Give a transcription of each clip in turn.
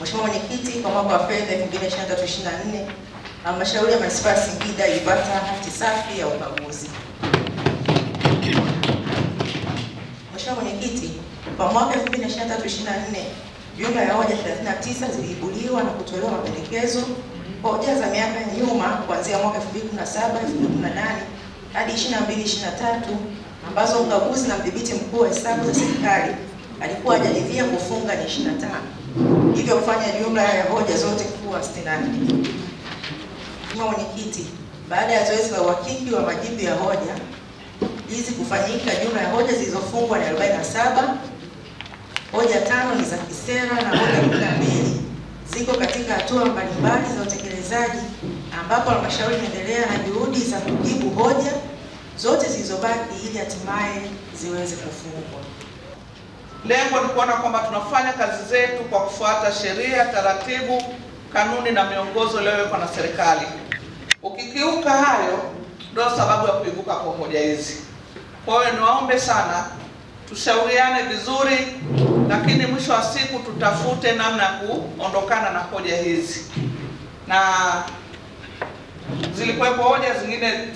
Mheshimiwa Mwenyekiti, kwa mwaka wa fedha 2023/24 Halmashauri ya Manispaa ya Singida ilipata hati safi ya ukaguzi. Mheshimiwa Mwenyekiti, kwa mwaka 2023/24 jumla ya hoja 39 ziliibuliwa na kutolewa mapendekezo kwa hoja za miaka ya nyuma kuanzia mwaka 2017, 2018 hadi 22-23 ambazo ukaguzi na mdhibiti mkuu wa hesabu za serikali alikuwa hajaridhia kufunga ni 25. Hivyo kufanya jumla ya hoja zote kuwa 64. Mheshimiwa Mwenyekiti, baada ya zoezi la uhakiki wa majibu ya hoja hizi kufanyika, jumla ya hoja zilizofungwa ni 47. Hoja 5 ni za kisera na hoja 12 ziko katika hatua mbalimbali za utekelezaji, ambapo halmashauri inaendelea na juhudi za kujibu hoja zote zilizobaki ili hatimaye ziweze kufungwa. Lengo ni kuona kwamba tunafanya kazi zetu kwa kufuata sheria, taratibu, kanuni na miongozo iliyowekwa na serikali. Ukikiuka hayo ndio sababu ya kuibuka kwa hoja hizi. Kwa hiyo niwaombe sana tushauriane vizuri, lakini mwisho wa siku tutafute namna ya kuondokana na hoja hizi. Na zilikuwepo hoja zingine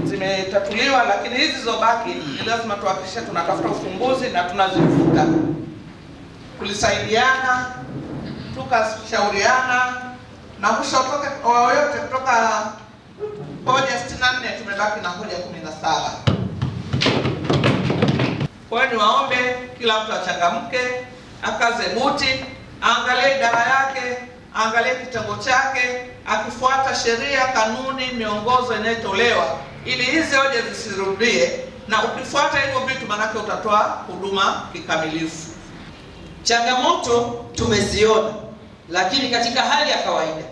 zimetatuliwa, lakini hizi zilizobaki ni lazima tuhakikishe tunatafuta ufumbuzi na tunazifuta. Kulisaidiana, tukashauriana, na mwisho yote kutoka hoja 64 tumebaki na hoja 17. Kwa hiyo niwaombe kila mtu achangamke, akaze buti, aangalie idara yake, aangalie kitengo chake, akifuata sheria, kanuni, miongozo inayotolewa ili hizi hoja zisirudie, na ukifuata hivyo vitu manake utatoa huduma kikamilifu. Changamoto tumeziona, lakini katika hali ya kawaida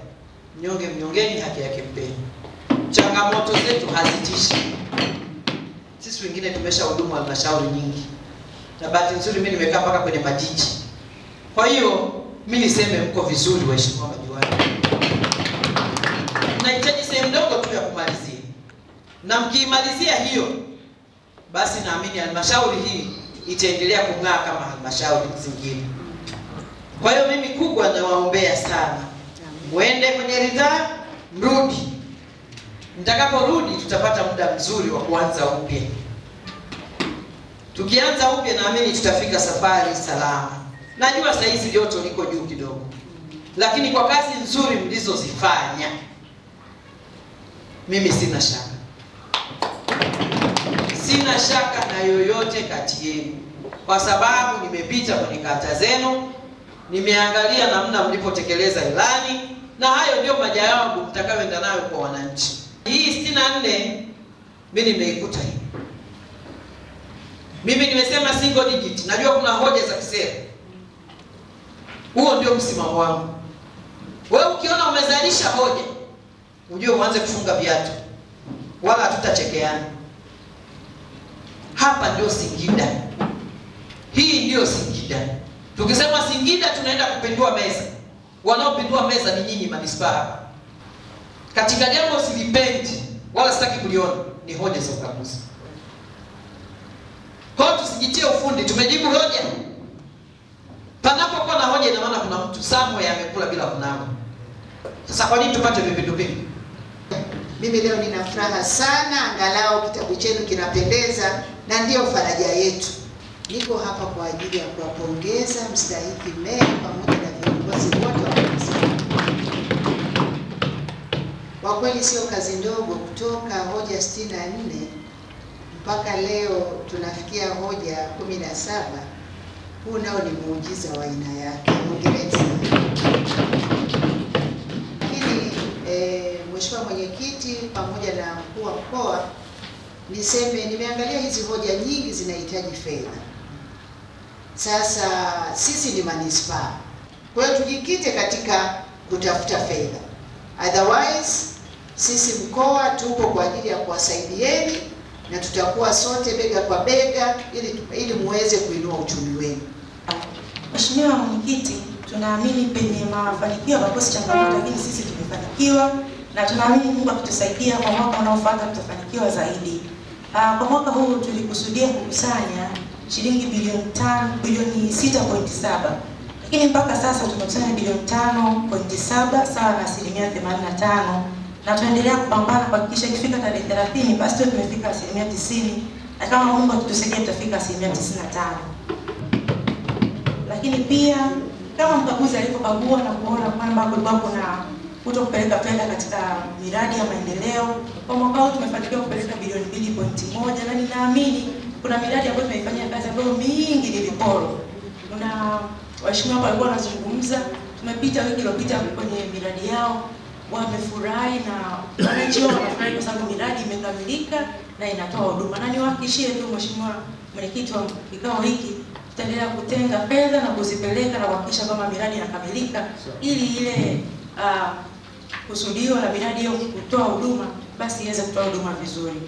mnyonge mnyongeni, haki yake mpeni. Changamoto zetu hazitishi. Sisi wengine tumeshahudumu halmashauri nyingi, na bahati nzuri mimi nimekaa mpaka kwenye majiji. Kwa hiyo mimi niseme mko vizuri waheshimiwa madiwani. Nahitaji sehemu ndogo tu ya kumalizia, na mkiimalizia hiyo basi naamini halmashauri hii itaendelea kung'aa kama halmashauri zingine. Kwa hiyo mimi kubwa nawaombea sana, muende kwenye ridhaa, mrudi. Mtakaporudi tutapata muda mzuri wa kuanza upya. Tukianza upya naamini tutafika safari salama. Najua saa hizi joto liko juu kidogo, lakini kwa kazi nzuri mlizozifanya mimi sina shaka. Sina shaka na yoyote kati yenu, kwa sababu nimepita kwenye kata zenu, nimeangalia namna mlipotekeleza ilani, na hayo ndio majawabu mtakayoenda nayo kwa wananchi. Hii 64 mimi nimeikuta hii. Mimi nimesema single digit. Najua kuna hoja za kisera. Huo ndio msimamo wangu. Wewe ukiona umezalisha hoja, ujue uanze kufunga viatu. Wala hatutachekeana. Hapa ndio Singida. Hii ndio Singida. Tukisema Singida tunaenda kupindua meza. Wanaopindua meza ni nyinyi manispaa hapa. Katika jambo silipendi wala sitaki kuliona ni hoja za ukaguzi. Kwa tusijitie ufundi, tumejibu hoja. Panapokuwa na hoja ina maana kuna mtu somewhere amekula bila kunawa. Sasa kwa nini tupate vipindupindu? Mimi leo nina furaha sana, angalau kitabu chenu kinapendeza na ndio faraja yetu. Niko hapa kwa ajili ya kuwapongeza mstahiki meya pamoja na viongozi wote wa manispaa. Kwa kweli sio kazi ndogo, kutoka hoja 64 mpaka leo tunafikia hoja 17. Huu nao ni muujiza wa aina yake. Hongereni sana. Lakini Mheshimiwa Mwenyekiti pamoja na mkuu wa mkoa, niseme nimeangalia hizi hoja nyingi zinahitaji fedha. Sasa sisi ni manispaa, kwa hiyo tujikite katika kutafuta fedha. Otherwise sisi mkoa tupo kwa ajili ya kuwasaidieni na tutakuwa sote bega kwa bega ili muweze kuinua uchumi wenu. Mheshimiwa Mwenyekiti, tunaamini penye mafanikio hapakosi changamoto, lakini sisi tumefanikiwa na tunaamini Mungu akitusaidia kwa mwaka unaofuata tutafanikiwa zaidi. Kwa mwaka huu tulikusudia kukusanya shilingi bilioni 6.7, Lakini mpaka sasa tumekusanya bilioni 5.7 sawa na 85%, na tunaendelea kupambana kuhakikisha ikifika tarehe 30 basi tuwe tumefika 90%, na kama Mungu akitusaidia tutafika 95%. Lakini pia kama mkaguzi alipokagua na kuona kwamba kulikuwa kuna kutopeleka fedha katika miradi ya maendeleo, kwa mwaka huu tumefanikiwa kupeleka bilioni 2.1, na ninaamini kuna miradi ambayo tumeifanyia kazi ambayo mingi ni viporo. Kuna waheshimiwa walikuwa wanazungumza, tumepita wiki iliyopita kwenye miradi yao, wamefurahi na wananchi wao wanafurahi kwa sababu miradi imekamilika na inatoa huduma. Na niwahakikishie tu Mheshimiwa Mwenyekiti wa kikao hiki, tutaendelea kutenga fedha na kuzipeleka na kuhakikisha kwamba miradi inakamilika ili ile kusudio la miradi hiyo kutoa huduma basi iweze kutoa huduma vizuri.